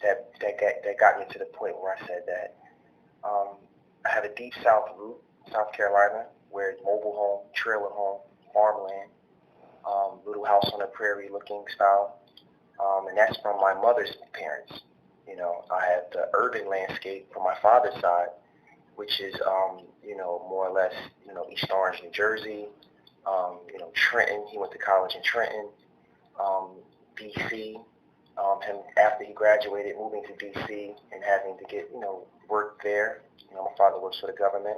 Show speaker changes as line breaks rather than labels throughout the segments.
that got me to the point where I said that I have a deep South root, South Carolina, where it's mobile home, trailer home, farmland, little house on the prairie looking style, and that's from my mother's parents. I have the urban landscape from my father's side, which is, more or less, East Orange, New Jersey, Trenton. He went to college in Trenton, D.C. Him after he graduated, moving to D.C. and having to get, work there. My father works for the government,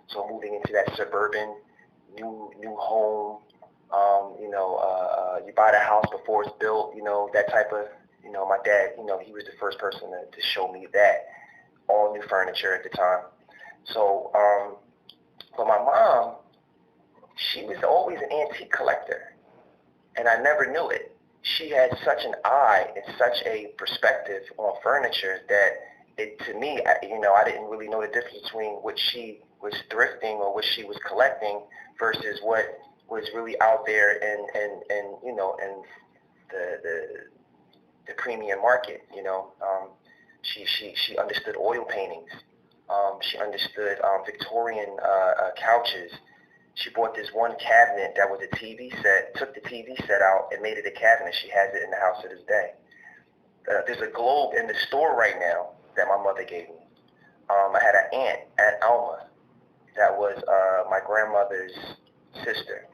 so moving into that suburban, new home. You buy the house before it's built. That type of. My dad. He was the first person to show me that all new furniture at the time. So, but my mom, she was always an antique collector, and I never knew it. She had such an eye and such a perspective on furniture that to me, I didn't really know the difference between what she was thrifting or what she was collecting versus what was really out there and the premium market. She understood oil paintings. She understood Victorian couches. She bought this one cabinet that was a TV set, took the TV set out and made it a cabinet. She has it in the house to this day. There's a globe in the store right now that my mother gave me. I had an aunt, Aunt Alma, that was my grandmother's sister.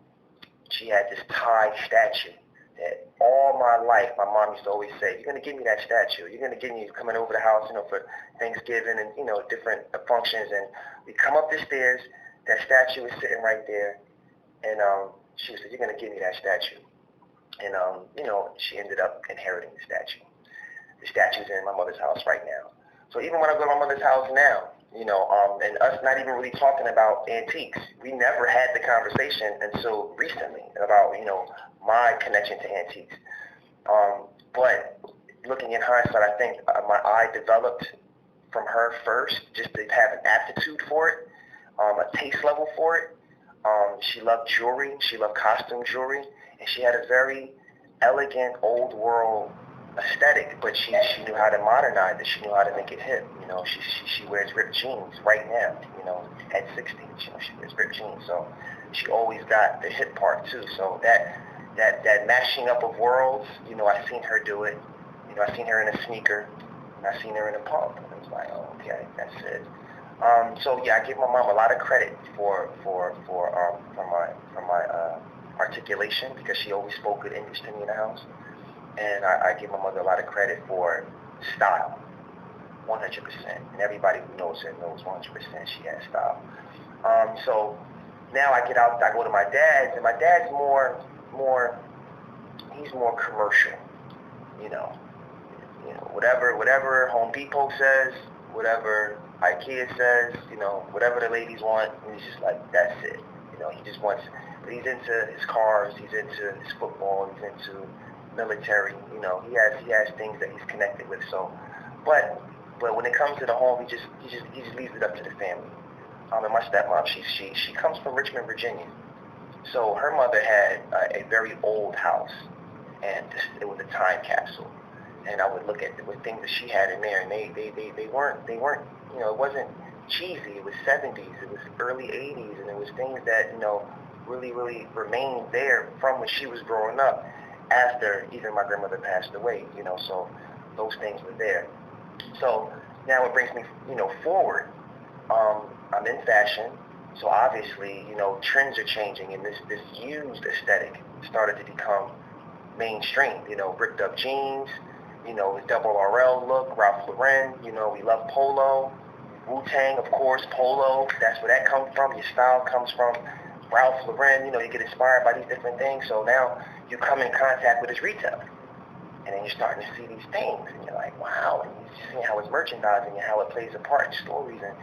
She had this Thai statue that all my life my mom used to always say, "You're going to give me that statue. You're going to give me coming over the house, for Thanksgiving and, different functions." And we come up the stairs. That statue is sitting right there, and she said, "You're going to give me that statue." And, she ended up inheriting the statue. The statue's in my mother's house right now. So even when I go to my mother's house now, and us not even really talking about antiques, we never had the conversation until recently about, my connection to antiques. But looking in hindsight, I think my eye developed from her first, just to have an aptitude for it, a taste level for it. She loved jewelry. She loved costume jewelry. And she had a very elegant, old world aesthetic, but she knew how to modernize it. She knew how to make it hip. She wears ripped jeans right now. At 60, she wears ripped jeans. So she always got the hip part too. So that mashing up of worlds, I seen her do it. I seen her in a sneaker, and I seen her in a pump. And it was like, oh, okay, that's it. So yeah, I give my mom a lot of credit for my articulation, because she always spoke good English to me in the house. And I give my mother a lot of credit for style, 100%. And everybody who knows her knows 100% she has style. So now I get out, I go to my dad's, and my dad's he's more commercial. Whatever Home Depot says, whatever IKEA says, whatever the ladies want, he's just like, that's it. He just wants, but he's into his cars, he's into his football, he's into military. He has things that he's connected with. So, but when it comes to the home, he just leaves it up to the family. And my stepmom, she comes from Richmond, Virginia. So her mother had a very old house, and it was a time capsule. And I would look at the things that she had in there, and they weren't, it wasn't cheesy. It was 70s, it was early 80s, and it was things that, really, really remained there from when she was growing up after even my grandmother passed away, so those things were there. So now it brings me, forward. I'm in fashion, so obviously, trends are changing, and this used aesthetic started to become mainstream. Bricked up jeans, the double RL look, Ralph Lauren, we love polo, Wu-Tang, of course, polo, that's where that comes from. Your style comes from Ralph Lauren, you get inspired by these different things. So now you come in contact with his retail, and then you're starting to see these things, and you're like, wow, and you're seeing how it's merchandising and how it plays a part in stories, and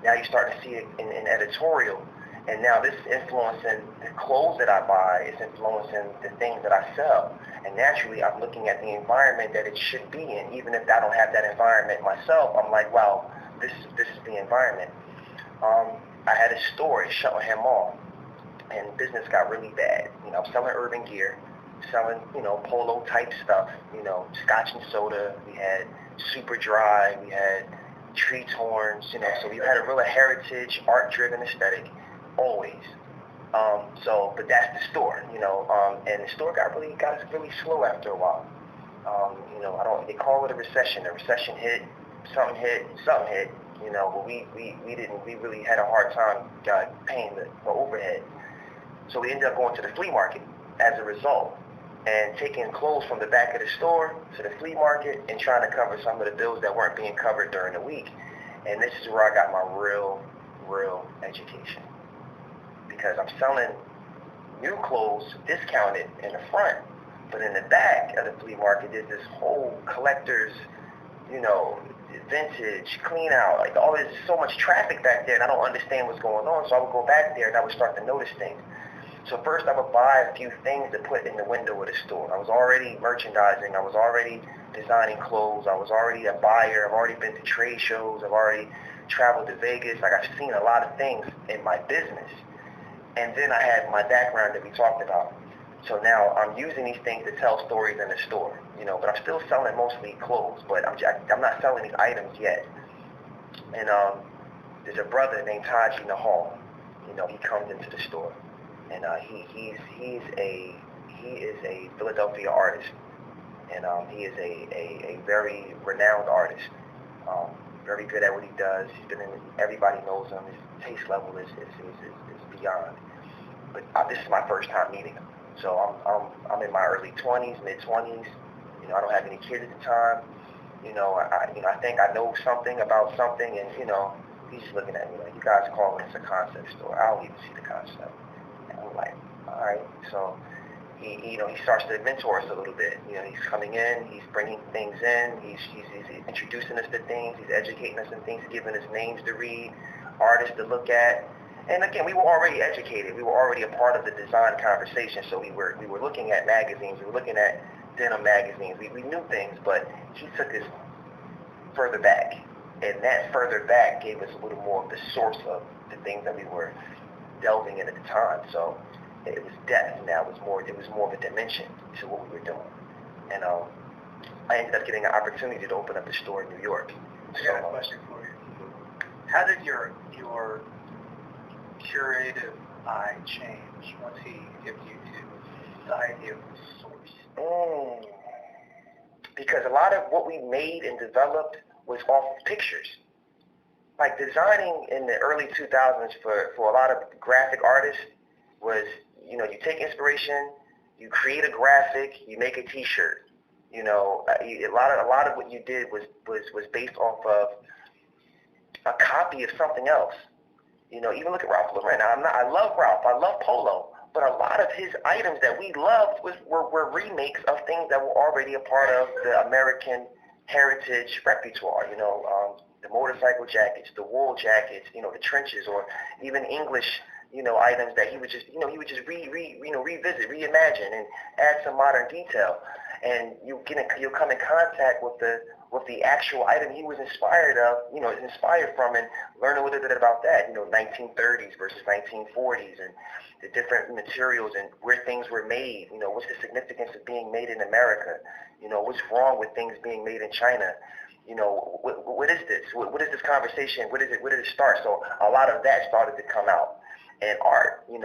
now you start to see it in editorial. And now this is influencing the clothes that I buy, it's influencing the things that I sell. And naturally, I'm looking at the environment that it should be in. Even if I don't have that environment myself, I'm like, wow, this is the environment. I had a store at Sheltonham Mall, and business got really bad. I'm selling urban gear, selling, polo type stuff, scotch and soda. We had super dry. We had treats horns, so we had a real heritage, art-driven aesthetic, always. But that's the store, and the store got really slow after a while. They call it a recession. A recession hit, something hit, but we really had a hard time paying the overhead. So we ended up going to the flea market as a result, and taking clothes from the back of the store to the flea market and trying to cover some of the bills that weren't being covered during the week. And this is where I got my real education, because I'm selling new clothes discounted in the front, but in the back of the flea market there's this whole collector's, vintage, clean out, like all this, so much traffic back there, and I don't understand what's going on. So I would go back there and I would start to notice things. So first I would buy a few things to put in the window of the store. I was already merchandising, I was already designing clothes, I was already a buyer, I've already been to trade shows, I've already traveled to Vegas, like I've seen a lot of things in my business. And then I had my background that we talked about. So now I'm using these things to tell stories in the store, but I'm still selling mostly clothes, but I'm not selling these items yet. And there's a brother named Taji Nahal. He comes into the store, and he is a Philadelphia artist, and he is a very renowned artist, very good at what he does. He's been in, everybody knows him. His taste level is beyond. But this is my first time meeting him. So I'm in my early 20s, mid 20s. I don't have any kids at the time. I think I know something about something, and he's just looking at me like, you guys calling this a concept store? I don't even see the concept. And I'm like, all right. So he starts to mentor us a little bit. He's coming in, he's bringing things in, he's introducing us to things, he's educating us in things, giving us names to read, artists to look at. And again, we were already educated. We were already a part of the design conversation. So we were looking at magazines. We were looking at denim magazines. We knew things, but he took us further back. And that further back gave us a little more of the source of the things that we were delving in at the time. So it was depth now. It was more of a dimension to what we were doing. And I ended up getting an opportunity to open up a store in New York.
I got a question for you. How did your curative eye change once he gave you to the idea of the source?
Because a lot of what we made and developed was off of pictures. Like designing in the early 2000s for a lot of graphic artists was, you take inspiration, you create a graphic, you make a T-shirt. A lot of what you did was based off of a copy of something else. Even look at Ralph Lauren. I love Ralph. I love Polo. But a lot of his items that we loved were remakes of things that were already a part of the American heritage repertoire. The motorcycle jackets, the wool jackets, the trenches, or even English, items that he would just revisit, reimagine, and add some modern detail. And you'll come in contact with the actual item he was inspired from, and learn a little bit about that, 1930s versus 1940s, and the different materials and where things were made, what's the significance of being made in America, what's wrong with things being made in China, what is this? What is this conversation? Where did it start? So a lot of that started to come out. And art, and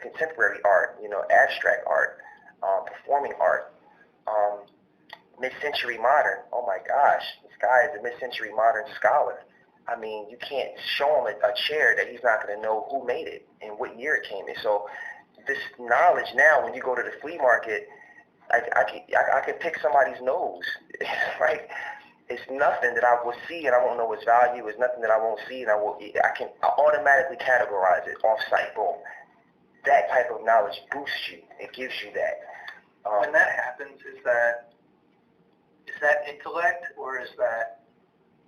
contemporary art, abstract art, performing art, mid-century modern. Oh my gosh, this guy is a mid-century modern scholar. I mean, you can't show him a chair that he's not going to know who made it and what year it came in. So this knowledge now, when you go to the flea market, I can pick somebody's nose, right? It's nothing that I will see and I won't know its value. It's nothing that I won't see and I can automatically categorize it off-site. Boom. That type of knowledge boosts you. It gives you that.
When that happens, is that intellect, or is that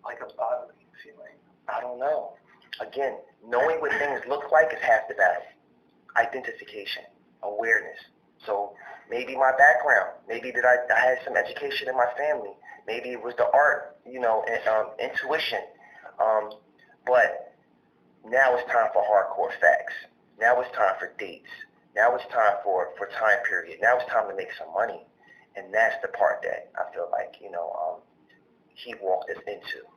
like a bodily feeling?
I don't know. Again, knowing what things look like is half the battle. Identification, awareness. So maybe my background, maybe that I had some education in my family. Maybe it was the art, intuition. But now it's time for hardcore facts. Now it's time for dates. Now it's time for time period. Now it's time to make some money. And that's the part that I feel like, he walked us into.